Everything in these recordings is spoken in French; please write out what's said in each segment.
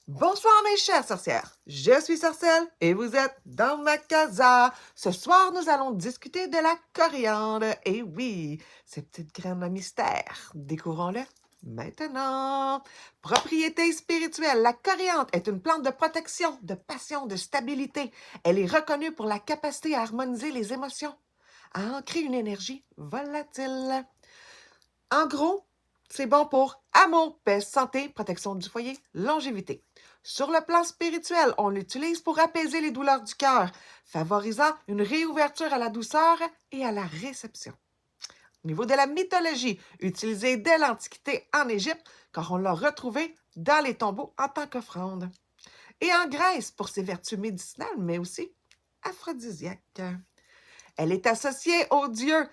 Bonsoir mes chères sorcières, je suis Sorcelle et vous êtes dans ma casa. Ce soir, nous allons discuter de la coriandre. Et oui, cette petite graine de mystère, découvrons-le maintenant. Propriété spirituelle, la coriandre est une plante de protection, de passion, de stabilité. Elle est reconnue pour la capacité à harmoniser les émotions, à ancrer une énergie volatile. En gros, c'est bon pour amour, paix, santé, protection du foyer, longévité. Sur le plan spirituel, on l'utilise pour apaiser les douleurs du cœur, favorisant une réouverture à la douceur et à la réception. Au niveau de la mythologie, utilisée dès l'Antiquité en Égypte, car on l'a retrouvée dans les tombeaux en tant qu'offrande. Et en Grèce, pour ses vertus médicinales, mais aussi aphrodisiaques. Elle est associée au dieu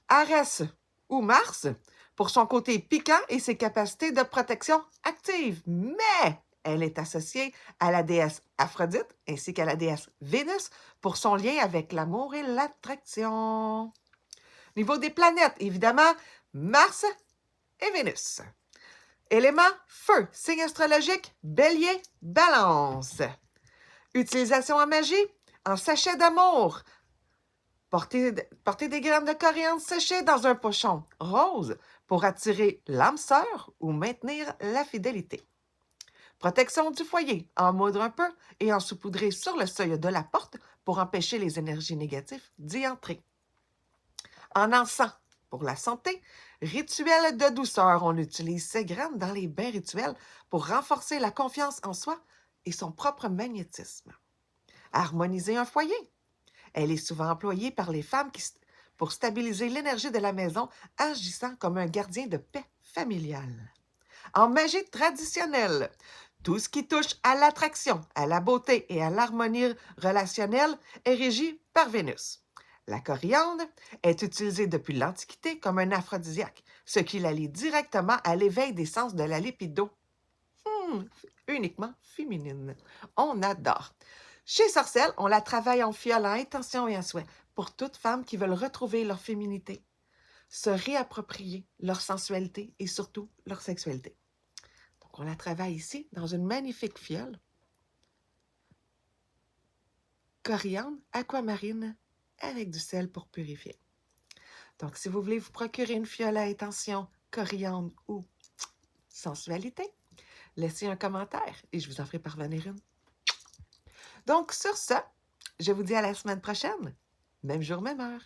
Arès ou Mars pour son côté piquant et ses capacités de protection actives. Mais elle est associée à la déesse Aphrodite ainsi qu'à la déesse Vénus pour son lien avec l'amour et l'attraction. Niveau des planètes, évidemment, Mars et Vénus. Élément feu, signe astrologique, bélier, balance. Utilisation en magie, en sachet d'amour. Portez des graines de coriandre séchées dans un pochon rose pour attirer l'âme sœur ou maintenir la fidélité. Protection du foyer, en moudre un peu et en saupoudrer sur le seuil de la porte pour empêcher les énergies négatives d'y entrer. En encens, pour la santé, rituel de douceur, on utilise ces graines dans les bains rituels pour renforcer la confiance en soi et son propre magnétisme. Harmoniser un foyer, elle est souvent employée par les femmes pour stabiliser l'énergie de la maison, agissant comme un gardien de paix familiale. En magie traditionnelle, tout ce qui touche à l'attraction, à la beauté et à l'harmonie relationnelle est régi par Vénus. La coriandre est utilisée depuis l'Antiquité comme un aphrodisiaque, ce qui la lie directement à l'éveil des sens de la libido. Hmm, uniquement féminine. On adore. Chez Sorcelle, on la travaille en fiole, en intention et en souhait, pour toutes femmes qui veulent retrouver leur féminité, se réapproprier leur sensualité et surtout leur sexualité. Donc, on la travaille ici dans une magnifique fiole. Coriandre, aquamarine, avec du sel pour purifier. Donc, si vous voulez vous procurer une fiole à intention, coriandre ou sensualité, laissez un commentaire et je vous en ferai parvenir une. Donc, sur ce, je vous dis à la semaine prochaine. Même jour, même heure.